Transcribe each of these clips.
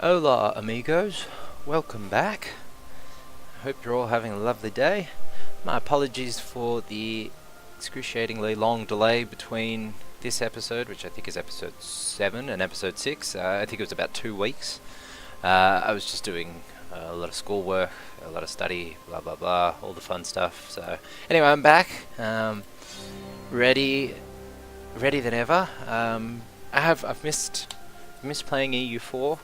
Hola amigos, welcome back. Hope you're all having a lovely day. My apologies for the excruciatingly long delay between this episode, which I think is episode 7, and episode 6. I think it was about 2 weeks. I was just doing a lot of schoolwork, a lot of study, blah blah blah, all the fun stuff. So anyway, I'm back, ready than ever. I've missed playing EU4.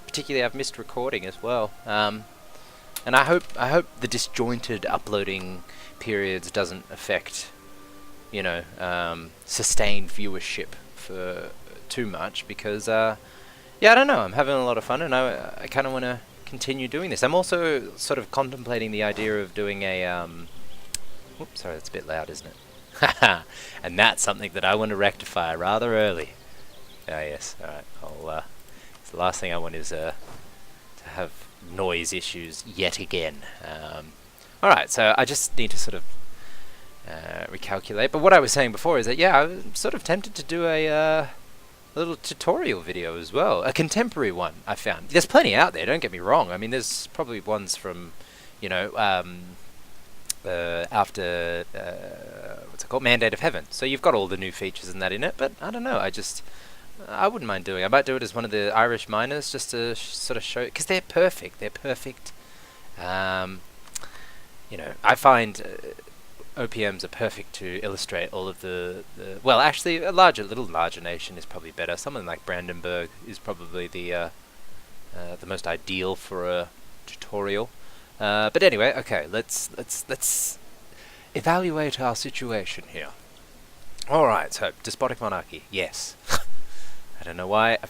Particularly, I've missed recording as well. And I hope the disjointed uploading periods doesn't affect, sustained viewership for too much, because I don't know. I'm having a lot of fun, and I kind of want to continue doing this. I'm also sort of contemplating the idea of doing a Whoops, sorry, that's a bit loud, isn't it? Haha. And that's something that I want to rectify rather early. Ah, yes. All right. The last thing I want is to have noise issues yet again. All right. So I just need to sort of recalculate. But what I was saying before is that I was sort of tempted to do a little tutorial video as well, a contemporary one. I found there's plenty out there. Don't get me wrong. I mean, there's probably ones from, after what's it called, Mandate of Heaven. So you've got all the new features and that in it. But I don't know. I wouldn't mind doing. I might do it as one of the Irish miners, just to sort of show, because they're perfect. They're perfect. I find OPMs are perfect to illustrate all of the well, actually, little larger nation is probably better. Someone like Brandenburg is probably the most ideal for a tutorial. But anyway, okay, let's evaluate our situation here. All right, so despotic monarchy, yes. I don't know why. I've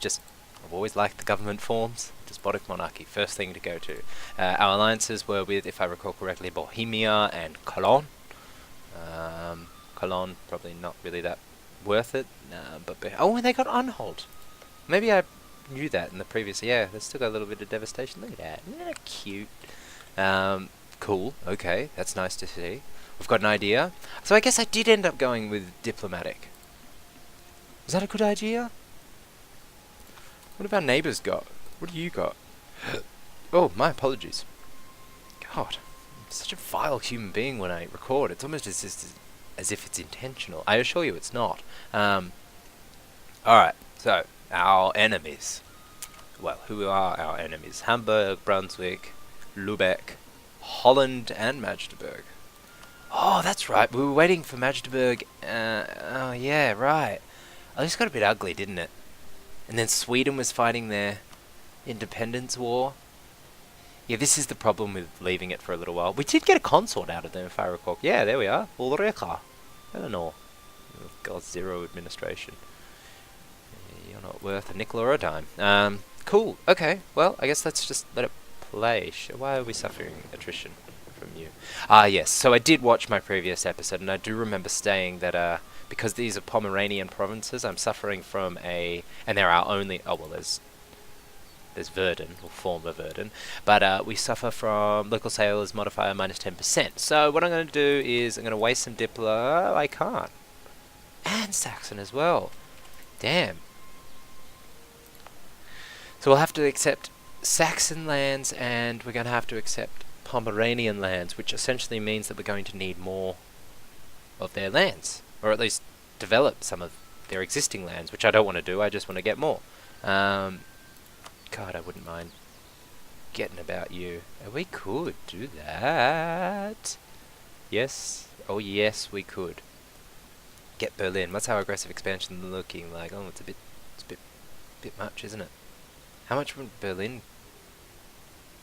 always liked the government forms. Despotic monarchy, first thing to go to. Our alliances were with, if I recall correctly, Bohemia and Cologne. Cologne probably not really that worth it. And they got Anhalt. Maybe I knew that in the previous. Yeah, they still got a little bit of devastation. Look at that. Isn't that cute? Cool. Okay, that's nice to see. We've got an idea. So I guess I did end up going with diplomatic. Was that a good idea? What have our neighbours got? What do you got? Oh, my apologies. God, I'm such a vile human being when I record. It's almost as if it's intentional. I assure you it's not. Alright, so, our enemies. Well, who are our enemies? Hamburg, Brunswick, Lübeck, Holland, and Magdeburg. Oh, that's right. We were waiting for Magdeburg. Oh, yeah, right. Oh, this got a bit ugly, didn't it? And then Sweden was fighting their independence war. Yeah, this is the problem with leaving it for a little while. We did get a consort out of them, if I recall. Yeah, there we are. Ulrika. Eleanor. God's zero administration. You're not worth a nickel or a dime. Cool. Okay. Well, I guess let's just let it play. Why are we suffering attrition from you? Ah, yes. So I did watch my previous episode, and I do remember saying that because these are Pomeranian provinces, I'm suffering from and they're our only. Oh well, there's Verden, or former Verden, but we suffer from local sales modifier minus 10%. So what I'm going to do is I'm going to waste some Diplo. Oh, I can't. And Saxon as well. Damn. So we'll have to accept Saxon lands, and we're going to have to accept Pomeranian lands, which essentially means that we're going to need more of their lands, or at least develop some of their existing lands, which I don't want to do. I just want to get more. God, I wouldn't mind getting about you. We could do that. Yes. Oh, yes, we could. Get Berlin. What's our aggressive expansion looking like? Oh, it's a bit much, isn't it? How much would Berlin?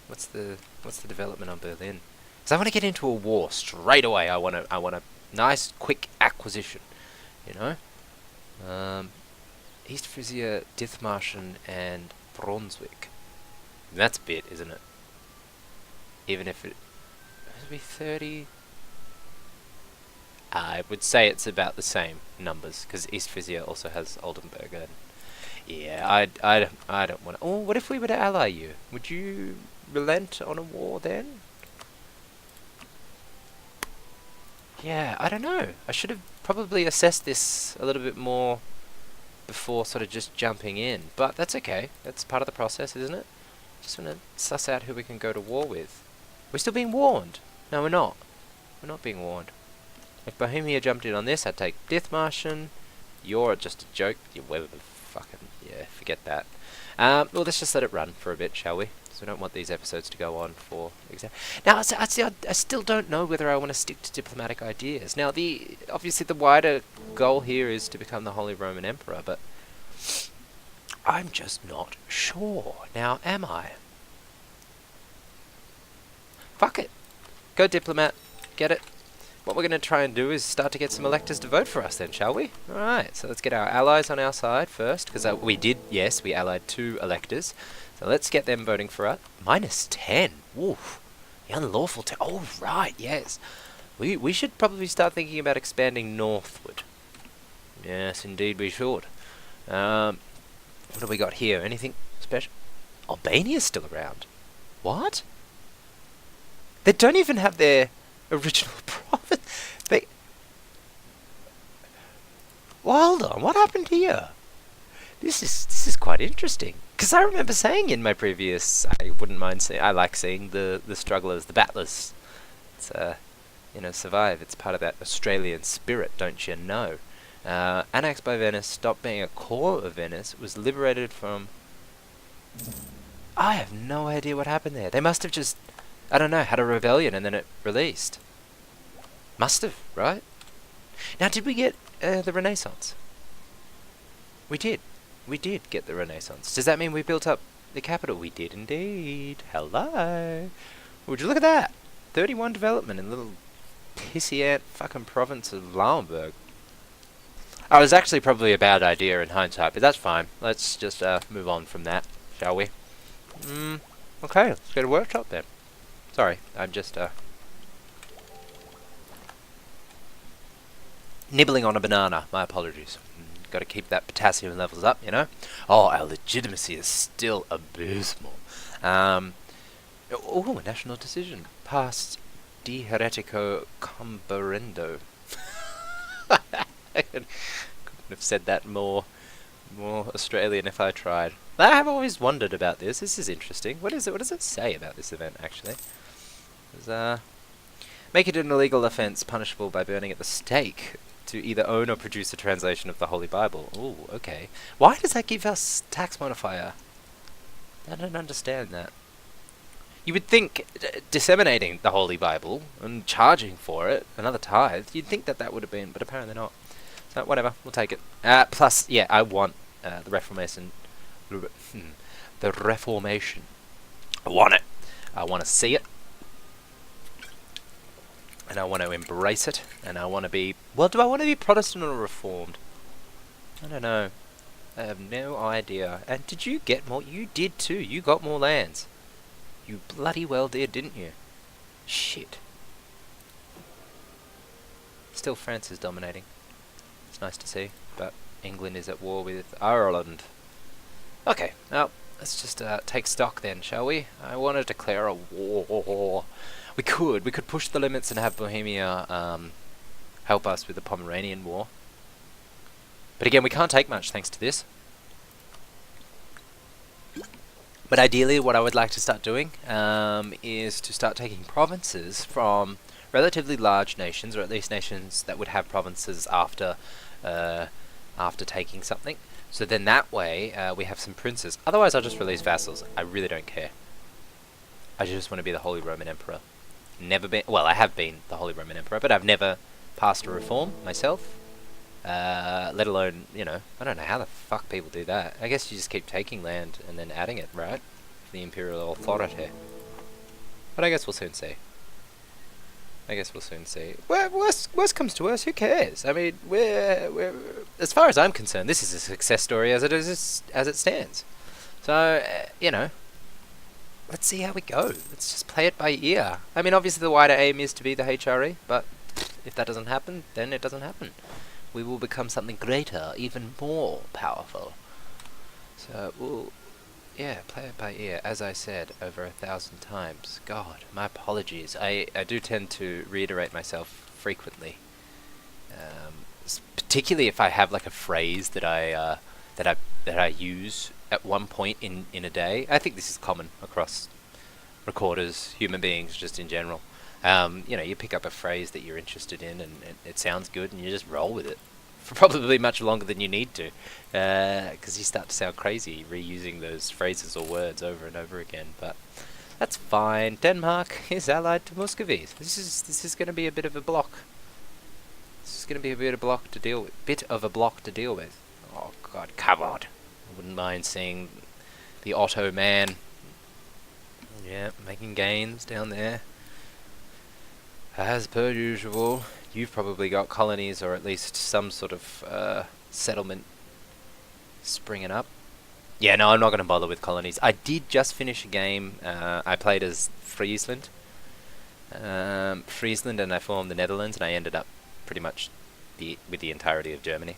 What's the development on Berlin? Because I want to get into a war straight away. I want a nice, quick acquisition. East Frisia, Dithmarschen, and Brunswick. And that's a bit, isn't it? Even if it would be 30. I would say it's about the same numbers, because East Frisia also has Oldenburg. And yeah, I don't want to. Oh, what if we were to ally you? Would you relent on a war then? Yeah, I don't know. I should have probably assessed this a little bit more before sort of just jumping in. But that's okay. That's part of the process, isn't it? Just want to suss out who we can go to war with. We're still being warned. No, we're not. We're not being warned. If Bohemia jumped in on this, I'd take Dithmarschen. You're just a joke. You're fucking... Yeah, forget that. Well, let's just let it run for a bit, shall we? So I don't want these episodes to go on for Now, I still don't know whether I want to stick to diplomatic ideas. Now, obviously the wider goal here is to become the Holy Roman Emperor, but I'm just not sure. Now, am I? Fuck it. Go diplomat. Get it. What we're going to try and do is start to get some electors to vote for us then, shall we? Alright, so let's get our allies on our side first, because we allied 2 electors. So let's get them voting for us. -10. Oof. The unlawful... Oh, right, yes. We should probably start thinking about expanding northward. Yes, indeed we should. What do we got here? Anything special? Albania's still around. What? They don't even have their original province. Well, hold on. What happened here? This is quite interesting. Because I remember saying in my previous, I wouldn't mind saying, I like seeing the strugglers, the battlers. It's survive. It's part of that Australian spirit, don't you know? Annexed by Venice, stopped being a core of Venice, was liberated from... I have no idea what happened there. They must have just, I don't know, had a rebellion and then it released. Must have, right? Now, did we get the Renaissance? We did. We did get the Renaissance. Does that mean we built up the capital? We did indeed. Hello. Would you look at that? 31 development in little pissy ant fucking province of Lauenburg. Oh, it was actually probably a bad idea in hindsight, but that's fine. Let's just move on from that, shall we? Okay, let's go to workshop then. Sorry, I'm just nibbling on a banana. My apologies. Got to keep that potassium levels up, you know. Oh, our legitimacy is still abysmal. Oh, a national decision passed de heretico comparendo. I couldn't have said that more Australian if I tried. I have always wondered about this. This is interesting. What is it? What does it say about this event actually? Make it an illegal offence punishable by burning at the stake to either own or produce a translation of the Holy Bible. Ooh, okay. Why does that give us tax modifier? I don't understand that. You would think disseminating the Holy Bible and charging for it, another tithe, you'd think that would have been, but apparently not. So whatever, we'll take it. Plus, yeah, I want the Reformation. The Reformation. I want it. I want to see it. And I want to embrace it. And I want to be... Well, do I want to be Protestant or Reformed? I don't know. I have no idea. And did you get more? You did too. You got more lands. You bloody well did, didn't you? Shit. Still France is dominating. It's nice to see. But England is at war with Ireland. Okay, now let's just take stock then, shall we? I want to declare a war. We could push the limits and have Bohemia help us with the Pomeranian War. But again, we can't take much thanks to this. But ideally, what I would like to start doing is to start taking provinces from relatively large nations, or at least nations that would have provinces after taking something. So then that way, we have some princes. Otherwise, I'll just release vassals. I really don't care. I just want to be the Holy Roman Emperor. Never been... Well, I have been the Holy Roman Emperor, but I've never passed a reform myself. Let alone, you know, I don't know how the fuck people do that. I guess you just keep taking land and then adding it, right? For the imperial authority. But I guess we'll soon see. Well, worst comes to worst, who cares? I mean, we're as far as I'm concerned, this is a success story as it stands. So, you know, let's see how we go. Let's just play it by ear. I mean, obviously the wider aim is to be the HRE, but if that doesn't happen, then it doesn't happen. We will become something greater, even more powerful. So, we'll, yeah, play it by ear, as I said over 1,000 times. God, my apologies. I do tend to reiterate myself frequently. Particularly if I have like a phrase that I that I use at one point in a day. I think this is common across recorders, human beings, just in general. You pick up a phrase that you're interested in, and it sounds good, and you just roll with it for probably much longer than you need to, because you start to sound crazy reusing those phrases or words over and over again. But that's fine. Denmark is allied to Muscovy. This is going to be a bit of a block. This is going to be a bit of a block to deal with. Oh God, come on! I wouldn't mind seeing the Otto man. Yeah, making gains down there. As per usual, you've probably got colonies or at least some sort of settlement springing up. Yeah, no, I'm not going to bother with colonies. I did just finish a game. I played as Friesland. Friesland, and I formed the Netherlands, and I ended up pretty much with the entirety of Germany.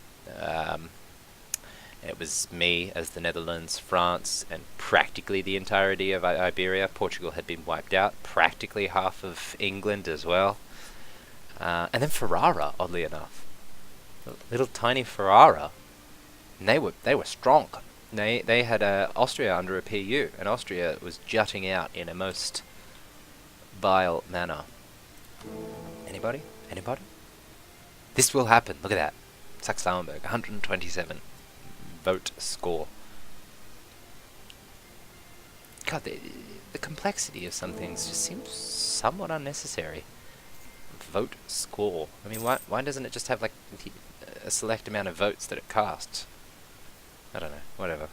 It was me as the Netherlands, France, and practically the entirety of Iberia. Portugal had been wiped out, practically half of England as well. And then Ferrara, oddly enough. Little tiny Ferrara. And they were strong. They had Austria under a PU, and Austria was jutting out in a most vile manner. Anybody? This will happen. Look at that. Saxe-Lauenburg, 127. Vote score. God, the complexity of some things just seems somewhat unnecessary. Vote score. I mean, why doesn't it just have like a select amount of votes that it casts? I don't know. Whatever.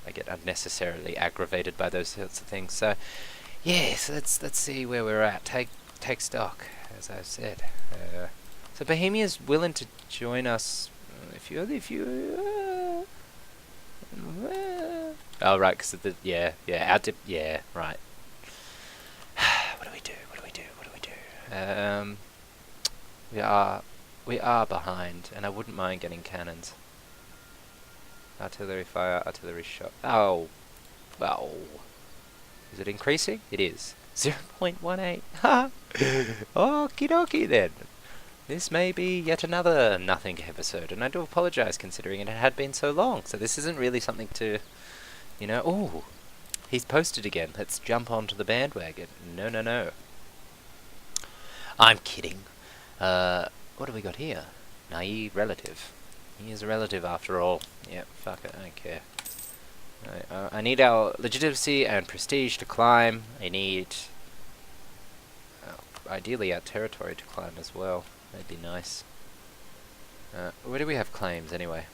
I get unnecessarily aggravated by those sorts of things. So, yeah. So let's see where we're at. Take stock, as I've said. So Bohemia's willing to join us. If you oh right, because right. What do we do? We are behind, and I wouldn't mind getting cannons. Artillery fire, artillery shot. Oh, well, is it increasing? It is 0.18. Ha! Okie dokie then. This may be yet another nothing episode, and I do apologise considering it had been so long. So this isn't really something to, oh, he's posted again. Let's jump onto the bandwagon. No. I'm kidding. What have we got here? Naive relative. He is a relative after all. Yep, fuck it, I don't care. I need our legitimacy and prestige to climb. I need, ideally, our territory to climb as well. That'd be nice. Where do we have claims, anyway?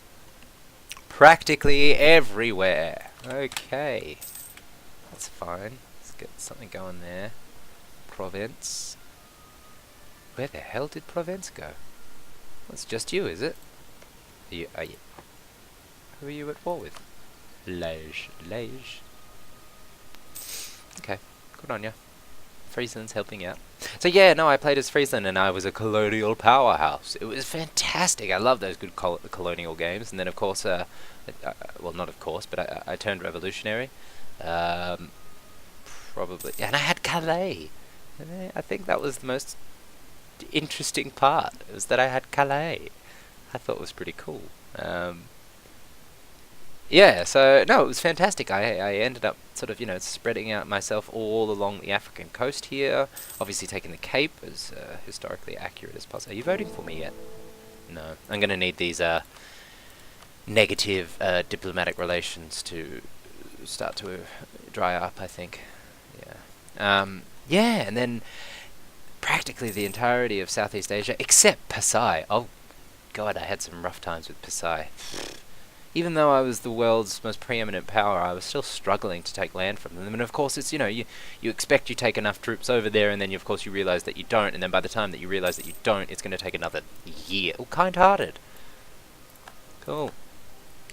Practically everywhere. Okay. That's fine. Let's get something going there. Provence. Where the hell did Provence go? Well, it's just you, is it? Who are you at war with? Liege. Okay. Good on ya. Friesland's helping out. So yeah, no, I played as Friesland, and I was a colonial powerhouse. It was fantastic. I love those good colonial games. And then, of course, well, not of course, but I turned revolutionary. Probably. And I had Calais. And I think that was the most interesting part, was that I had Calais. I thought it was pretty cool. Yeah, so, no, it was fantastic. I ended up sort of, spreading out myself all along the African coast here. Obviously taking the Cape as historically accurate as possible. Are you voting for me yet? No. I'm going to need these negative diplomatic relations to start to dry up, I think. Yeah. Yeah, and then practically the entirety of Southeast Asia, except Pasai. Oh, God, I had some rough times with Pasai. Even though I was the world's most preeminent power, I was still struggling to take land from them. And of course, it's, you expect you take enough troops over there, and then of course you realise that you don't, and then by the time that you realise that you don't, it's going to take another year. Oh, kind-hearted. Cool.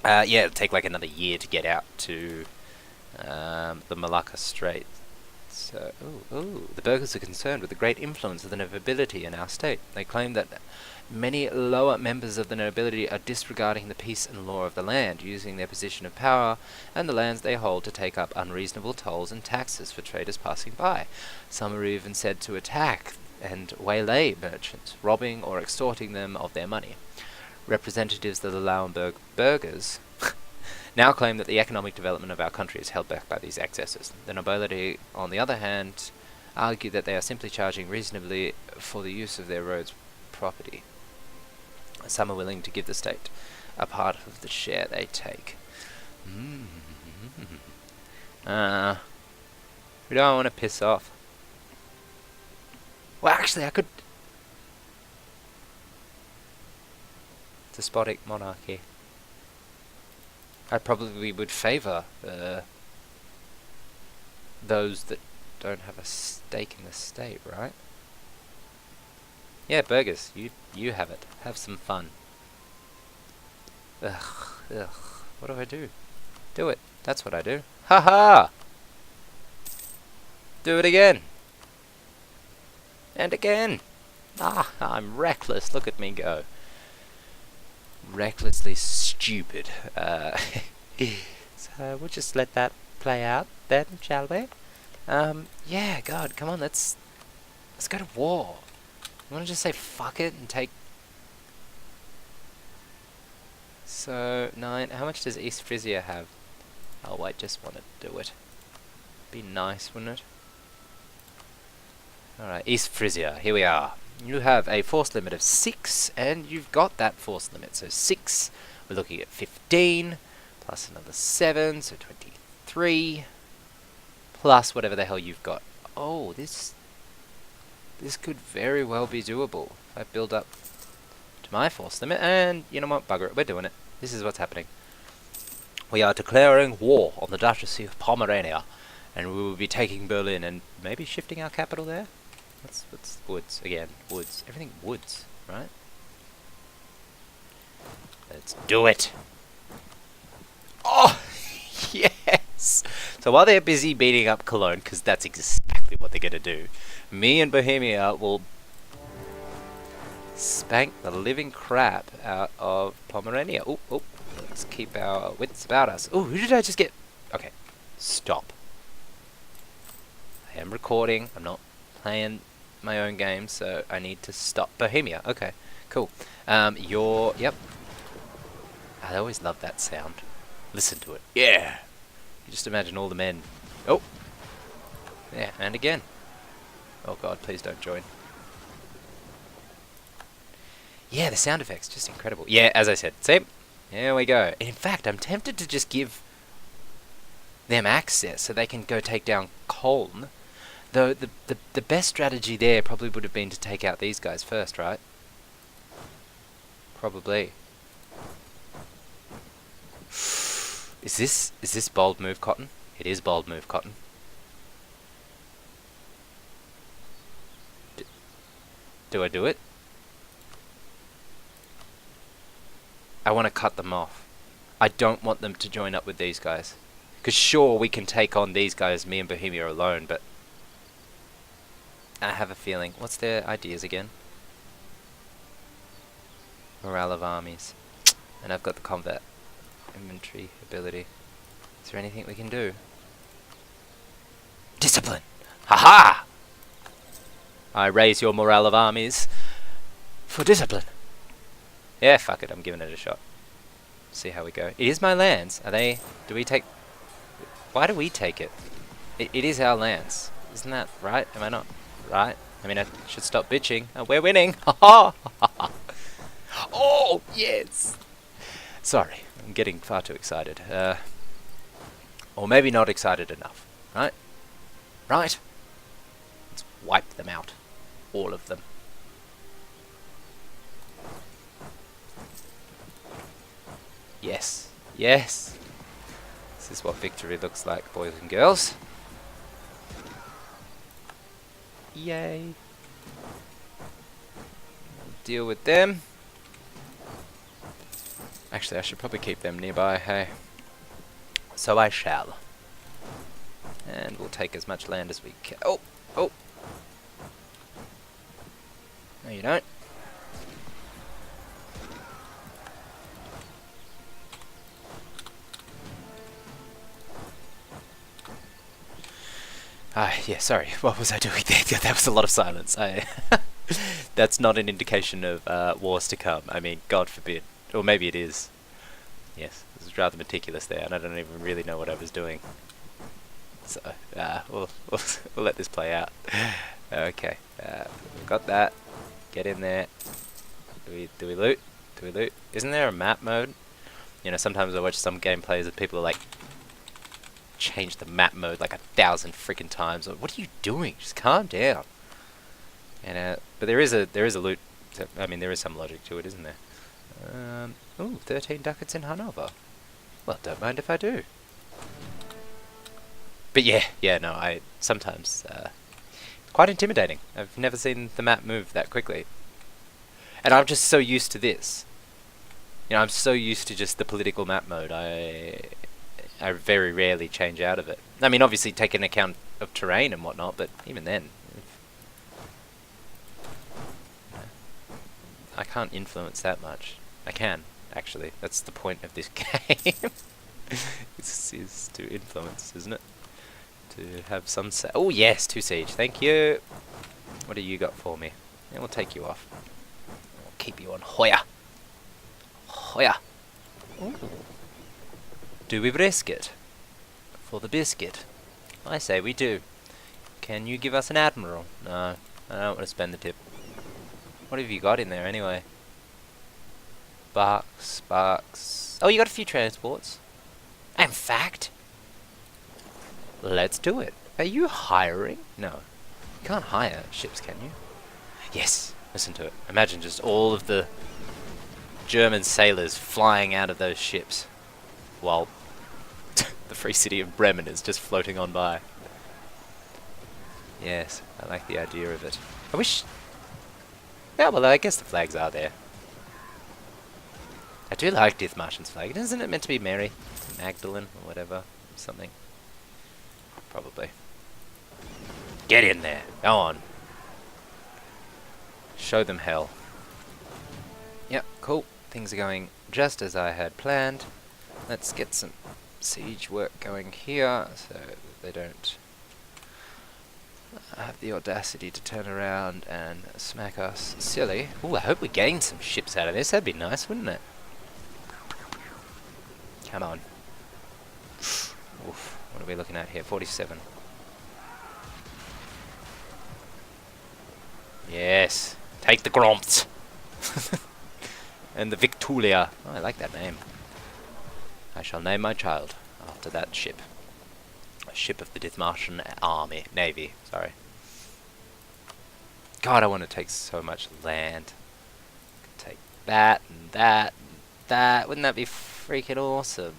Yeah, it'll take like another year to get out to the Malacca Strait. So, the burghers are concerned with the great influence of the nobility in our state. They claim that many lower members of the nobility are disregarding the peace and law of the land, using their position of power and the lands they hold to take up unreasonable tolls and taxes for traders passing by. Some are even said to attack and waylay merchants, robbing or extorting them of their money. representatives of the Lauenburg burghers now claim that the economic development of our country is held back by these excesses. The nobility, on the other hand, argue that they are simply charging reasonably for the use of their roads property. Some are willing to give the state a part of the share they take. We don't want to piss off. Well, actually, I could... Despotic monarchy. I probably would favour those that don't have a stake in the state, right? Yeah, burgers, you have it. Have some fun. Ugh. What do I do? Do it. That's what I do. Ha ha! Do it again. And again. Ah, I'm reckless. Look at me go. Recklessly stupid. So we'll just let that play out then, shall we? Yeah, God, come on, let's go to war. You wanna just say fuck it and take... So, 9, how much does East Frisia have? Oh, I just want to do it. Be nice, wouldn't it? Alright, East Frisia, here we are. You have a force limit of 6, and you've got that force limit. So 6, we're looking at 15, plus another 7, so 23, plus whatever the hell you've got. Oh, this could very well be doable. If I build up to my force limit, and you know what, bugger it, we're doing it. This is what's happening. We are declaring war on the Duchy of Pomerania, and we will be taking Berlin and maybe shifting our capital there. What's woods again? Woods. Everything woods, right? Let's do it. Oh, yes. So while they're busy beating up Cologne, because that's exactly what they're gonna do, me and Bohemia will spank the living crap out of Pomerania. Oh, let's keep our wits about us. Oh, who did I just get? Okay, stop. I am recording. I'm not playing my own game, so I need to stop. Bohemia. Okay, cool. Yep. I always love that sound. Listen to it. Yeah. You just imagine all the men. Oh. Yeah, and again. Oh God, please don't join. Yeah, the sound effects, just incredible. Yeah, as I said, see? Here we go. In fact, I'm tempted to just give them access so they can go take down Koln. Though the best strategy there probably would have been to take out these guys first, right? Probably. Is this bold move, Cotton? It is bold move, Cotton. Do I do it? I want to cut them off. I don't want them to join up with these guys. Because sure, we can take on these guys, me and Bohemia alone, but I have a feeling. What's their ideas again? Morale of armies. And I've got the combat inventory ability. Is there anything we can do? Discipline! Haha! I raise your morale of armies for discipline. Yeah, fuck it, I'm giving it a shot. See how we go. It is my lands. Are they... Do we take... Why do we take it? It is our lands. Isn't that right? Am I not right? I mean, I should stop bitching. Oh, we're winning! Ha ha! Oh, yes! Sorry, I'm getting far too excited. Or maybe not excited enough. Right? Right? Let's wipe them out. All of them. Yes. Yes! This is what victory looks like, boys and girls. Yay! Deal with them. Actually, I should probably keep them nearby, hey. So I shall. And we'll take as much land as we can. Oh! Oh! No, you don't. Yeah, sorry. What was I doing there? That was a lot of silence. That's not an indication of wars to come. I mean, God forbid. Or maybe it is. Yes, this is rather meticulous there, and I don't even really know what I was doing. So, we'll let this play out. Okay, we've got that. Get in there. Do we loot? Do we loot? Isn't there a map mode? You know, sometimes I watch some gameplays and people are like, change the map mode like 1,000 freaking times. Like, what are you doing? Just calm down. And but there is a loot. I mean, there is some logic to it, isn't there? Ooh, 13 ducats in Hanover. Well, don't mind if I do. But yeah, no, I sometimes it's quite intimidating. I've never seen the map move that quickly, and I'm just so used to this. You know, I'm so used to just the political map mode. I very rarely change out of it. I mean, obviously take into account of terrain and whatnot, but even then, I can't influence that much. I can, actually. That's the point of this game. is to influence, isn't it? To have some say. Oh yes, 2 siege. Thank you. What do you got for me? And we'll take you off. We'll keep you on Hoya. Hoya. Ooh. Do we risk it for the biscuit? I say we do. Can you give us an admiral? No, I don't want to spend the tip. What have you got in there anyway? Sparks. Oh, you got a few transports. In fact, let's do it. Are you hiring? No. You can't hire ships, can you? Yes. Listen to it. Imagine just all of the German sailors flying out of those ships while the free city of Bremen is just floating on by. Yes, I like the idea of it. I wish... Yeah, well, I guess the flags are there. I do like Dithmarsch's flag. Isn't it meant to be Mary? Magdalene or whatever. Something. Probably. Get in there. Go on. Show them hell. Yep, cool. Things are going just as I had planned. Let's get some siege work going here so that they don't have the audacity to turn around and smack us silly. Ooh, I hope we gain some ships out of this. That'd be nice, wouldn't it? Come on. Oof. What are we looking at here? 47. Yes. Take the Grompt. And the Victulia. Oh, I like that name. I shall name my child after that ship. A ship of the Dithmarschen army. Navy, sorry. God, I want to take so much land. Take that and that and that. Wouldn't that be freaking awesome?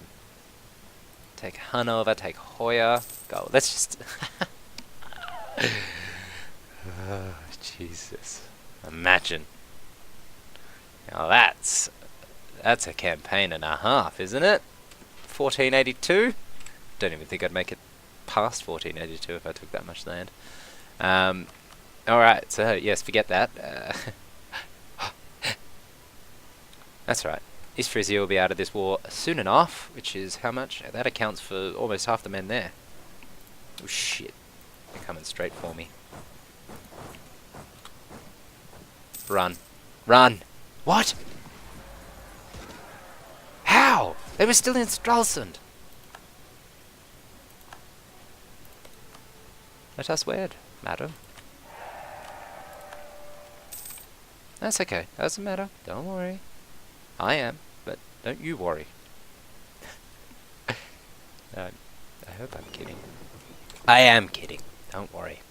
Take Hanover, take Hoya. Go. Let's just... Oh, Jesus. Imagine. Now that's a campaign and a half, isn't it? 1482? Don't even think I'd make it past 1482 if I took that much land. Alright, so yes, forget that. That's right. East Frisia will be out of this war soon enough, which is how much? That accounts for almost half the men there. Oh shit. They're coming straight for me. Run. Run! What? How? They were still in Stralsund. Let us wed, madam. That's okay. Doesn't matter. Don't worry. I am, but don't you worry. I hope I'm kidding. I am kidding. Don't worry.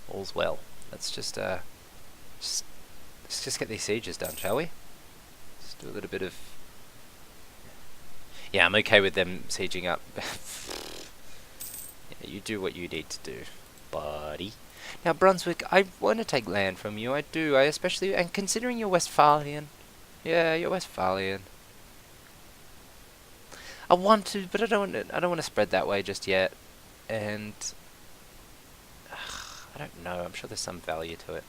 All's well. Let's just let's just get these sieges done, shall we? Let's do a little bit of... Yeah, I'm okay with them sieging up. Yeah, you do what you need to do, buddy. Now, Brunswick, I want to take land from you. I do. I especially... And considering you're Westphalian... Yeah, you're Westphalian. I want to, but I don't want to spread that way just yet. And... I don't know. I'm sure there's some value to it.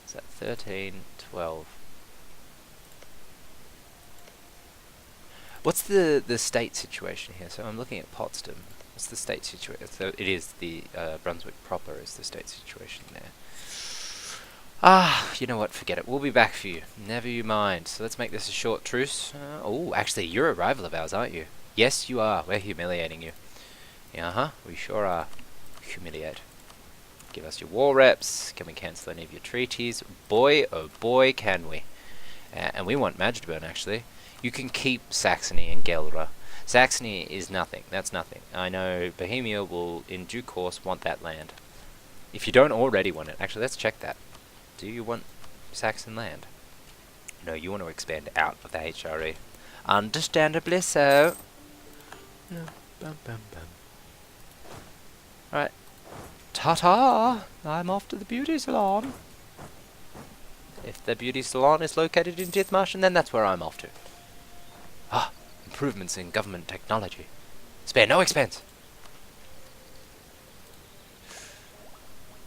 Is that 13, 12? What's the state situation here? So I'm looking at Potsdam. What's the state situation? So it is the Brunswick proper is the state situation there. Ah, you know what? Forget it. We'll be back for you. Never you mind. So let's make this a short truce. Oh, actually, you're a rival of ours, aren't you? Yes, you are. We're humiliating you. Yeah, we sure are. Humiliate. Give us your war reps. Can we cancel any of your treaties? Boy, oh boy, can we. And we want Magdeburg, actually. You can keep Saxony and Gelre. Saxony is nothing. That's nothing. I know Bohemia will, in due course, want that land. If you don't already want it. Actually, let's check that. Do you want Saxon land? No, you want to expand out of the HRE. Understandably so. Alright. Ta-ta! I'm off to the beauty salon. If the beauty salon is located in Dithmarschen, then that's where I'm off to. Ah, improvements in government technology. Spare no expense.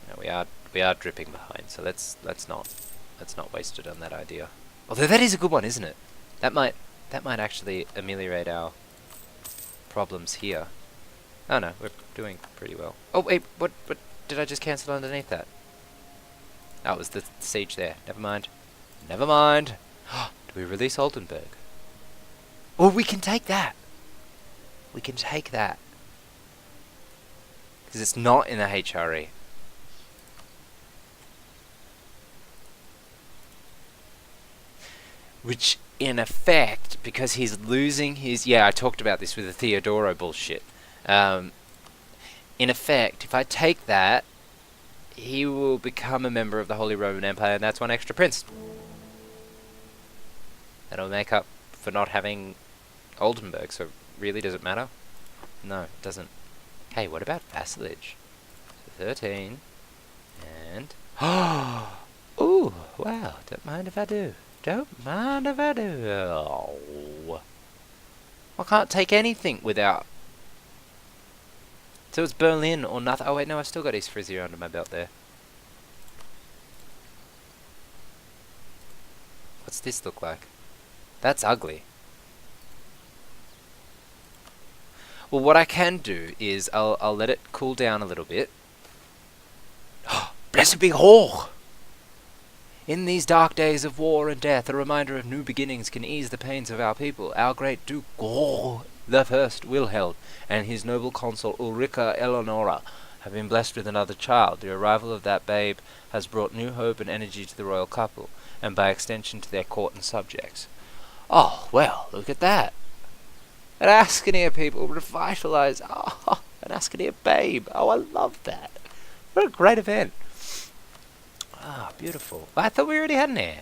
No, we are dripping behind, so let's not waste it on that idea. Although that is a good one, isn't it? That might actually ameliorate our problems here. Oh no, we're doing pretty well. Oh wait, what did I just cancel underneath that? Oh, it was the siege there. Never mind. Never mind. Do we release Oldenburg? Oh, we can take that. We can take that. Because it's not in the HRE. Which, in effect, because he's losing his... Yeah, I talked about this with the Theodoro bullshit. In effect, if I take that, he will become a member of the Holy Roman Empire, and that's one extra prince. That'll make up for not having Oldenburg, so really does it matter? No, it doesn't. Hey, what about vassalage? So 13, and... Ooh, wow, don't mind if I do. Don't mind if I do. Oh. I can't take anything without... So it's Berlin or nothing. Oh wait, no, I've still got East Frisia under my belt there. What's this look like? That's ugly. Well, what I can do is I'll let it cool down a little bit. Blessed be Hoch! In these dark days of war and death, a reminder of new beginnings can ease the pains of our people. Our great Duke the First Wilhelm and his noble consort Ulrica Eleonora have been blessed with another child. The arrival of that babe has brought new hope and energy to the royal couple, and by extension to their court and subjects. Oh, well, look at that. An Ascanier people revitalized. Oh, an Ascanier babe. Oh, I love that. What a great event. Ah, beautiful. I thought we already had an heir.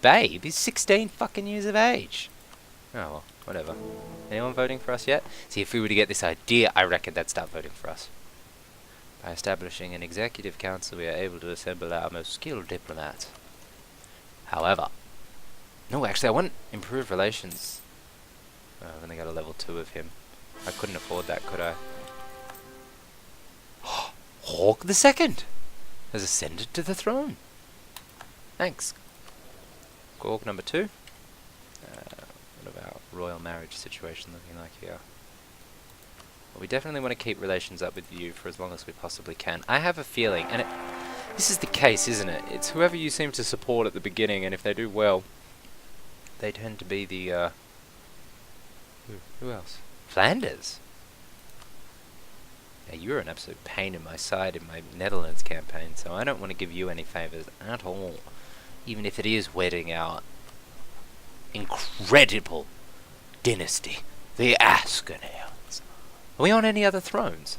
Babe, he's 16 fucking years of age. Oh, well, whatever. Anyone voting for us yet? See, if we were to get this idea, I reckon they'd start voting for us. By establishing an executive council, we are able to assemble our most skilled diplomats. However... No, actually, I want improved relations. Oh, I've only got a level 2 of him. I couldn't afford that, could I? Hawk the Second has ascended to the throne. Thanks. Gorg number 2. What about royal marriage situation looking like here? Well, we definitely want to keep relations up with you for as long as we possibly can. I have a feeling, and this is the case, isn't it? It's whoever you seem to support at the beginning, and if they do well, they tend to be the, who else? Flanders! Now, you're an absolute pain in my side in my Netherlands campaign, so I don't want to give you any favours at all. Even if it is wedding our incredible dynasty, the Ascanians. Are we on any other thrones?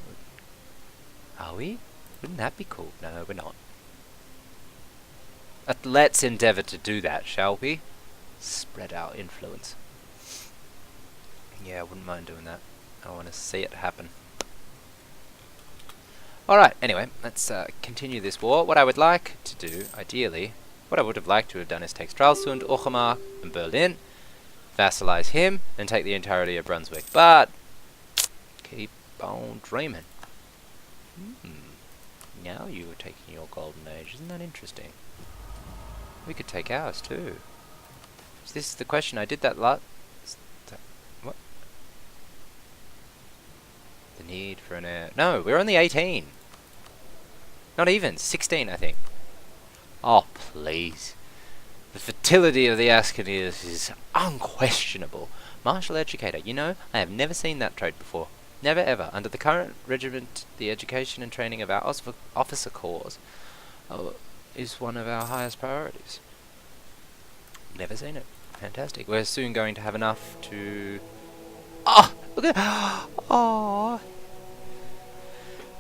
Are we? Wouldn't that be cool? No, we're not. Let's endeavour to do that, shall we? Spread our influence. Yeah, I wouldn't mind doing that. I want to see it happen. Alright, anyway, let's continue this war. What I would like to do, ideally, what I would have liked to have done is take Stralsund, Orgemark, and Berlin, vassalize him, and take the entirety of Brunswick. But, keep on dreaming. Now you are taking your golden age. Isn't that interesting? We could take ours too. So this is the question. I did that lot. What? The need for an heir. No, we're only 18. Not even. 16, I think. Oh, please. The fertility of the Ascaneers is unquestionable. Martial educator. You know, I have never seen that trait before. Never ever. Under the current regiment, the education and training of our officer corps is one of our highest priorities. Never seen it. Fantastic. We're soon going to have enough to... Oh! Look at... Oh!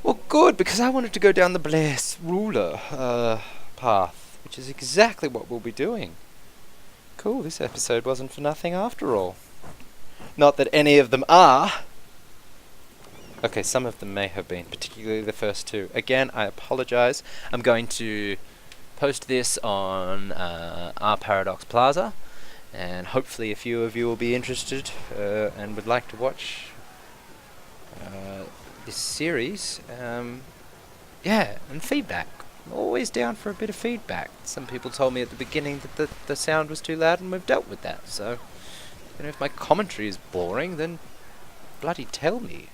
Well, good, because I wanted to go down the Bless ruler path, which is exactly what we'll be doing. Cool, this episode wasn't for nothing after all. Not that any of them are. Okay, some of them may have been, particularly the first two. Again, I apologize. I'm going to post this on our Paradox Plaza, and hopefully a few of you will be interested and would like to watch this series. Yeah, and feedback. I'm always down for a bit of feedback. Some people told me at the beginning that the sound was too loud, and we've dealt with that. So, you know, if my commentary is boring, then bloody tell me.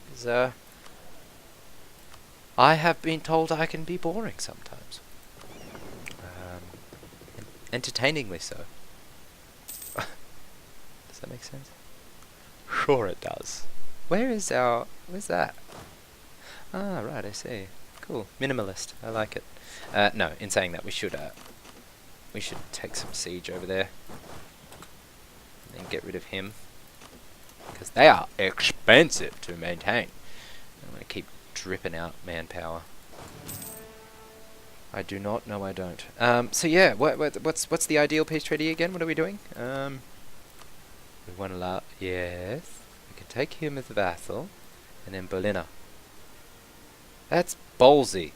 I have been told I can be boring sometimes. Entertainingly so. Does that make sense? Sure it does. Where's that? Ah, right, I see. Cool. Minimalist. I like it. No, in saying that, we should take some siege over there. And then get rid of him. Because they are expensive to maintain. I'm going to keep dripping out manpower. I do not. No, I don't. So yeah, what's the ideal peace treaty again? What are we doing? We want to allow... Yes. We can take him as a vassal. And then Berliner. That's ballsy.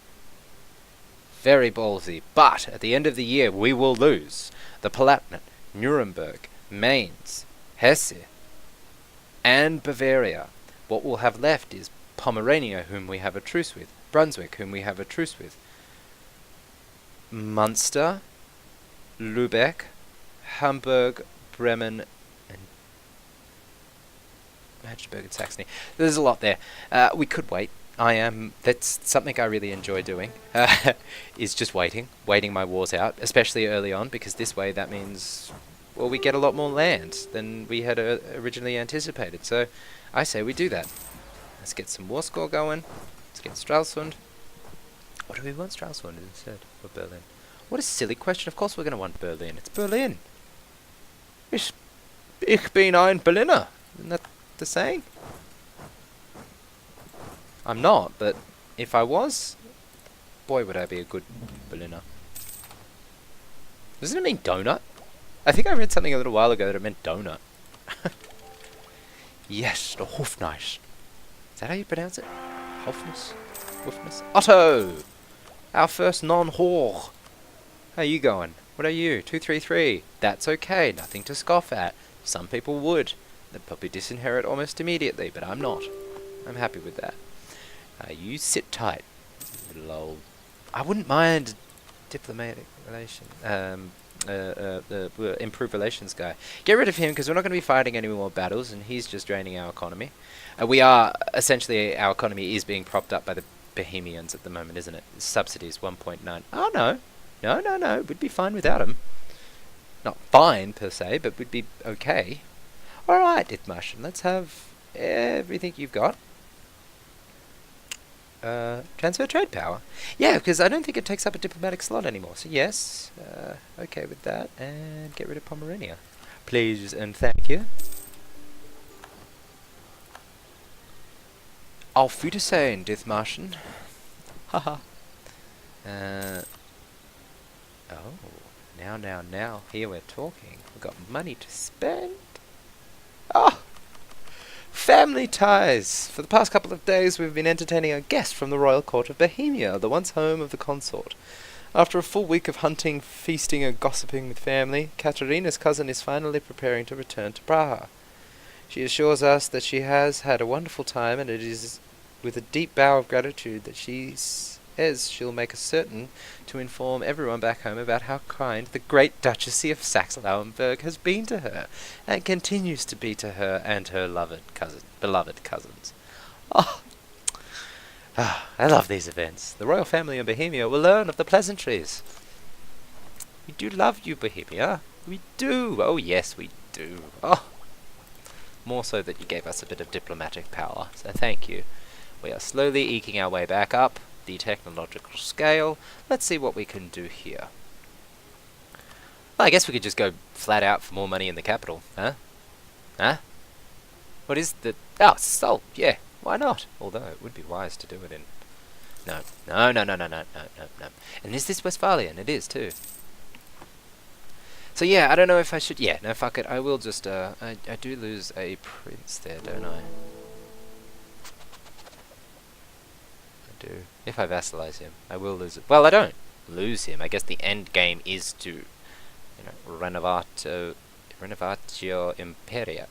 Very ballsy. But at the end of the year, we will lose the Palatinate, Nuremberg, Mainz, Hesse, and Bavaria. What we'll have left is Pomerania, whom we have a truce with, Brunswick, whom we have a truce with, Munster, Lübeck, Hamburg, Bremen, and Magdeburg and Saxony. There's a lot there. We could wait. That's something I really enjoy doing, is just waiting my wars out, especially early on, because this way that means, well, we get a lot more land than we had originally anticipated. So I say we do that. Let's get some war score going. Let's get Stralsund. What do we want Stralsund instead of Berlin? What a silly question. Of course we're going to want Berlin. It's Berlin. Ich bin ein Berliner. Isn't that the saying? I'm not, but if I was, boy would I be a good Berliner. Doesn't it mean donut? I think I read something a little while ago that it meant donut. Yes, the Hofneis. Is that how you pronounce it? Hofness? Hofness? Otto! Our first non-whore. How you going? What are you? 233. That's okay. Nothing to scoff at. Some people would. They'd probably disinherit almost immediately, but I'm not. I'm happy with that. You sit tight, little old... I wouldn't mind diplomatic relation... improved relations guy. Get rid of him, because we're not going to be fighting any more battles, and he's just draining our economy. We are... Essentially, our economy is being propped up by the Bohemians at the moment, isn't it? Subsidies, 1.9. Oh, no. No. We'd be fine without him. Not fine, per se, but we'd be okay. Alright, Dithmarschen, let's have everything you've got. Transfer trade power. Yeah, because I don't think it takes up a diplomatic slot anymore. So yes, okay with that. And get rid of Pomerania. Please and thank you. Auf Wiedersehen, Dithmarschen. Haha. Oh, now. Here we're talking. We've got money to spend. Oh! Family ties! For the past couple of days we've been entertaining a guest from the royal court of Bohemia, the once home of the consort. After a full week of hunting, feasting and gossiping with family, Katerina's cousin is finally preparing to return to Praha. She assures us that she has had a wonderful time, and it is with a deep bow of gratitude that she says she'll make a certain to inform everyone back home about how kind the great Duchy of Saxe-Lauenburg has been to her, and continues to be to her and her beloved cousins. Oh, I love these events. The royal family in Bohemia will learn of the pleasantries. We do love you, Bohemia. We do. Oh, yes, we do. Oh, more so that you gave us a bit of diplomatic power, so thank you. We are slowly eking our way back up the technological scale. Let's see what we can do here. Well, I guess we could just go flat out for more money in the capital, huh? Huh? What is the... Oh, salt, yeah, why not? Although it would be wise to do it in... No, no, no, no, no, no, no, no, no. And is this Westphalian? It is, too. So yeah, I don't know if I should... Yeah, no, fuck it, I will just... I do lose a prince there, don't I? I do. If I vassalize him, I will lose it. Well, I don't lose him. I guess the end game is to, you know, renovatio imperia.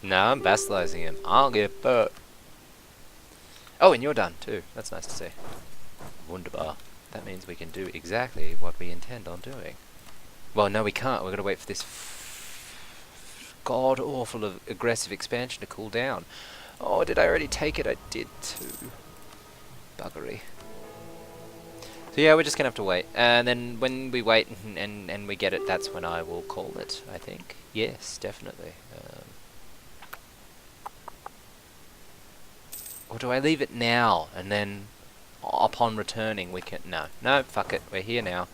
No, I'm vassalizing him. I'll get burnt. Oh, and you're done too. That's nice to see. Wunderbar. That means we can do exactly what we intend on doing. Well, no, we can't. We're gonna wait for this god-awful of aggressive expansion to cool down. Oh, did I already take it? I did too. Buggery. So yeah, we're just gonna have to wait. And then when we wait and we get it, that's when I will call it, I think. Yes, definitely. Or do I leave it now, and then upon returning we can... No, no, fuck it, we're here now.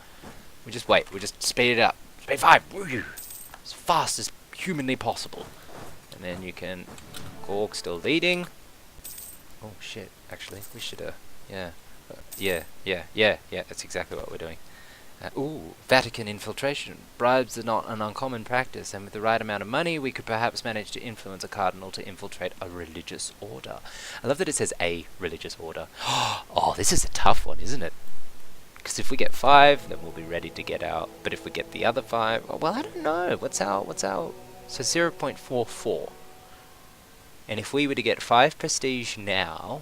We just wait, we just speed it up. Speed 5, woo! As fast as humanly possible. And then you can... Gorg still leading. Oh shit, actually, we should, yeah. Yeah, that's exactly what we're doing. Ooh, Vatican infiltration. Bribes are not an uncommon practice, and with the right amount of money, we could perhaps manage to influence a cardinal to infiltrate a religious order. I love that it says a religious order. Oh, this is a tough one, isn't it? Because if we get 5, then we'll be ready to get out. But if we get the other 5, oh, well, I don't know. What's our... So 0.44. And if we were to get 5 prestige now,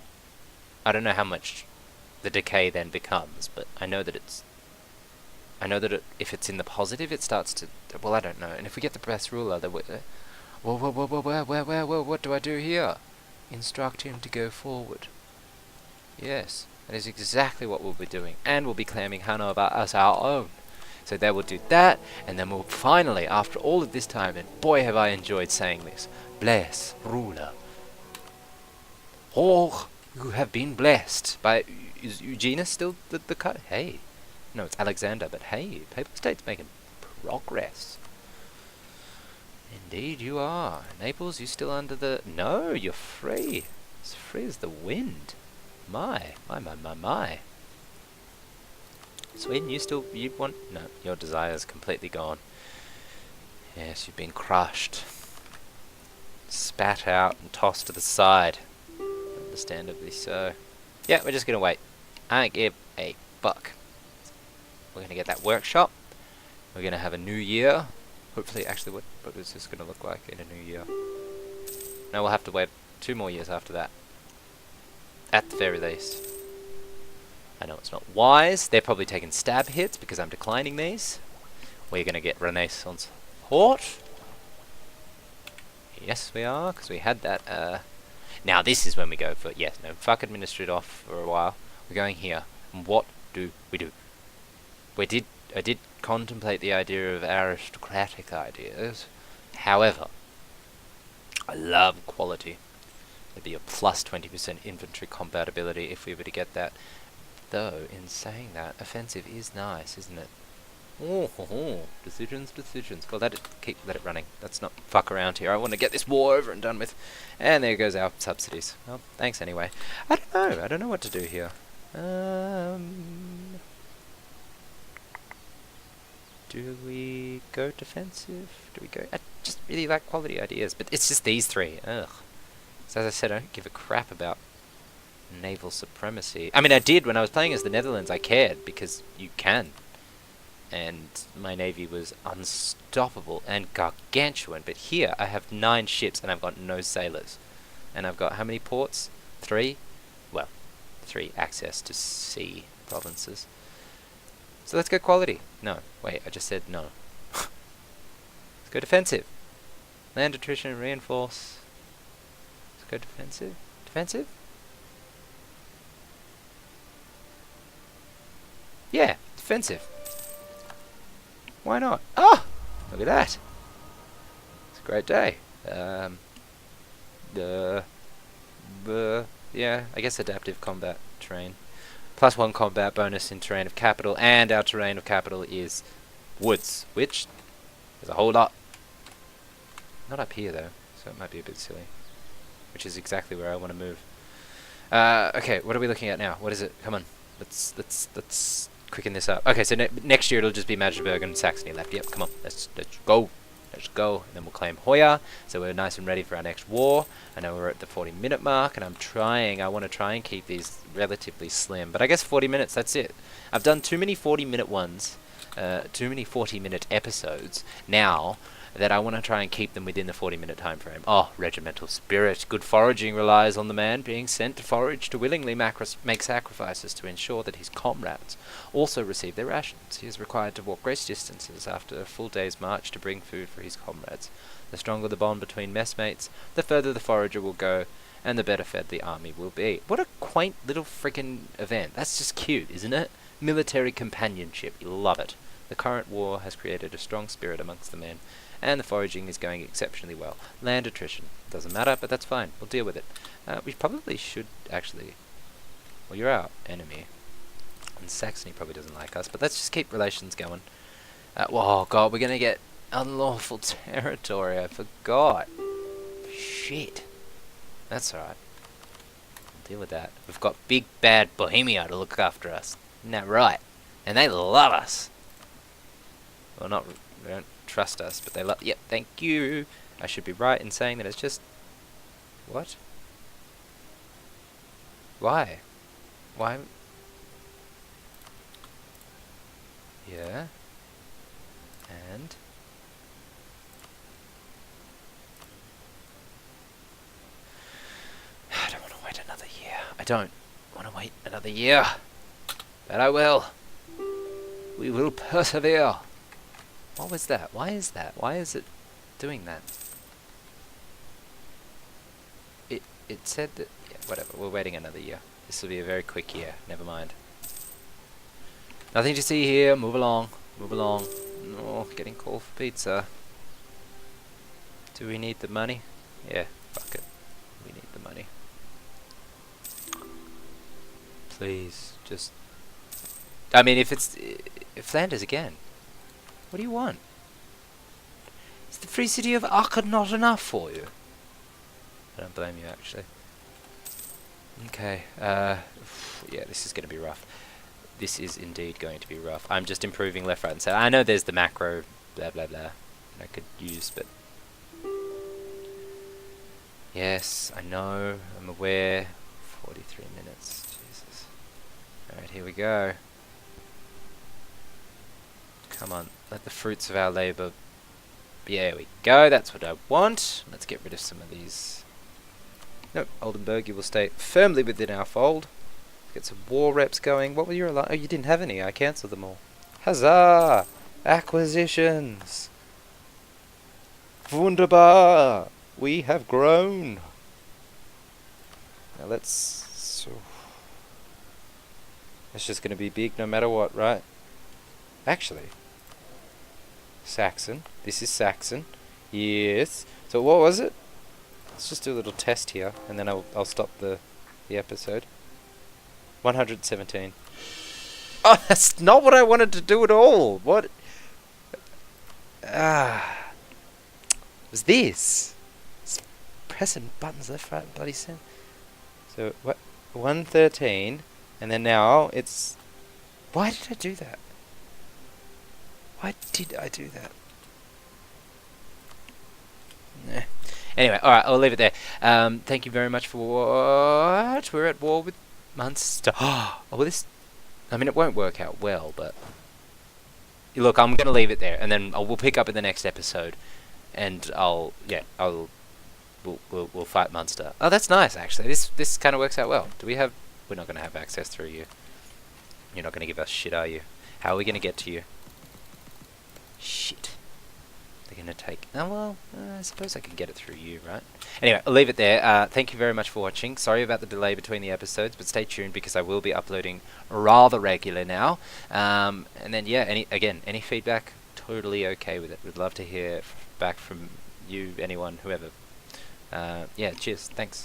I don't know how much the decay then becomes, but I know that it's... if it's in the positive, it starts to... Well, I don't know. And if we get the best ruler, then... Whoa, what do I do here? Instruct him to go forward. Yes, that is exactly what we'll be doing. And we'll be claiming Hanover as our own. So they will do that, and then we'll finally, after all of this time, and boy have I enjoyed saying this, bless, ruler. Oh, you have been blessed by... Is Eugenius still the cut? Hey. No, it's Alexander, but hey, Papal State's making progress. Indeed you are. Naples, you still under the... No, you're free. As free as the wind. My. Sweden, you want... No, your desire's completely gone. Yes, you've been crushed. Spat out and tossed to the side. Understandably so. Yeah, we're just gonna wait. I give a fuck. We're gonna get that workshop. We're gonna have a new year. Hopefully, actually, what is this gonna look like in a new year? No, we'll have to wait 2 more years after that. At the very least. I know it's not wise. They're probably taking stab hits because I'm declining these. We're gonna get Renaissance Port. Yes, we are, because we had that, Now, this is when we go for... Yes, no, fuck administrate off for a while. We're going here. And what do we do? I did contemplate the idea of aristocratic ideas. However, I love quality. There'd be a plus 20% infantry compatibility if we were to get that. Though, in saying that, offensive is nice, isn't it? Oh, decisions. Well, let it running. Let's not fuck around here. I want to get this war over and done with. And there goes our subsidies. Well, thanks anyway. I don't know what to do here. Do we go defensive? Do we go... I just really like quality ideas, but it's just these 3. Ugh. So as I said, I don't give a crap about naval supremacy. I mean, I did when I was playing as the Netherlands. I cared, because you can. And my navy was unstoppable and gargantuan. But here, I have 9 ships, and I've got no sailors. And I've got how many ports? 3? Well, 3 access to sea provinces. So let's go quality. No, wait, I just said no. Let's go defensive. Land attrition, reinforce. Let's go defensive. Defensive? Yeah, defensive. Why not? Oh! Look at that. It's a great day. Yeah, I guess adaptive combat terrain. +1 combat bonus in terrain of capital, and our terrain of capital is woods, which is a whole lot. Not up here though, so it might be a bit silly. Which is exactly where I want to move. Okay, what are we looking at now? What is it? Come on, let's quicken this up. Okay, so next year it'll just be Magdeburg and Saxony left. Yep, come on, let's go. Let's go, and then we'll claim Hoya, so we're nice and ready for our next war. I know we're at the 40-minute mark, and I want to try and keep these relatively slim, but I guess 40 minutes, that's it. I've done too many 40-minute ones, too many 40-minute episodes now, that I want to try and keep them within the 40-minute time frame. Oh, regimental spirit. Good foraging relies on the man being sent to forage to willingly make sacrifices to ensure that his comrades also receive their rations. He is required to walk great distances after a full day's march to bring food for his comrades. The stronger the bond between messmates, the further the forager will go, and the better fed the army will be. What a quaint little frickin' event. That's just cute, isn't it? Military companionship. You love it. The current war has created a strong spirit amongst the men, and the foraging is going exceptionally well. Land attrition. Doesn't matter, but that's fine. We'll deal with it. We probably should actually... Well, you're our enemy. And Saxony probably doesn't like us, but let's just keep relations going. Oh god, we're gonna get unlawful territory. I forgot. Shit. That's alright. We'll deal with that. We've got big bad Bohemia to look after us. Isn't that right? And they love us. Well, not... They don't trust us, but they love... Yep, thank you. I should be right in saying that it's just... What? Why? Why? Yeah. And... I don't want to wait another year. I don't want to wait another year. But I will. We will persevere. What was that? Why is that? Why is it doing that? It said that... Yeah, whatever. We're waiting another year. This will be a very quick year. Never mind. Nothing to see here. Move along. Move along. Oh, getting called for pizza. Do we need the money? Yeah, fuck it. We need the money. Please, just... I mean, if it's... If Flanders again... What do you want? Is the free city of Aachen not enough for you? I don't blame you, actually. Okay, yeah, this is going to be rough. This is indeed going to be rough. I'm just improving left, right, and center. I know there's the macro, blah, blah, blah, I could use, but... Yes, I know, I'm aware. 43 minutes, Jesus. Alright, here we go. Come on, let the fruits of our labour... There we go, that's what I want. Let's get rid of some of these. Nope, Oldenburg, you will stay firmly within our fold. Get some war reps going. What were your... Oh, you didn't have any, I cancelled them all. Huzzah! Acquisitions! Wunderbar! We have grown! Now let's... It's just going to be big no matter what, right? Actually... Saxon. This is Saxon. Yes. So what was it? Let's just do a little test here, and then I'll stop the episode. 117. Oh, that's not what I wanted to do at all. What? Was this? It's pressing buttons left, right, bloody center. So what? 113, and then now it's. Why did I do that? Why did I do that? Nah. Anyway, alright, I'll leave it there. Thank you very much for what? We're at war with Munster. Oh, well this... I mean, it won't work out well, but... Look, I'm going to leave it there, and then we'll pick up in the next episode. And we'll fight Munster. Oh, that's nice, actually. This kind of works out well. Do we have... We're not going to have access through you. You're not going to give us shit, are you? How are we going to get to you? Shit. they're going to take... Oh, well, I suppose I can get it through you, right? Anyway, I'll leave it there. Thank you very much for watching. Sorry about the delay between the episodes, but stay tuned because I will be uploading rather regular now. And then, yeah, any feedback, totally okay with it. We'd love to hear back from you, anyone, whoever. Yeah, cheers. Thanks.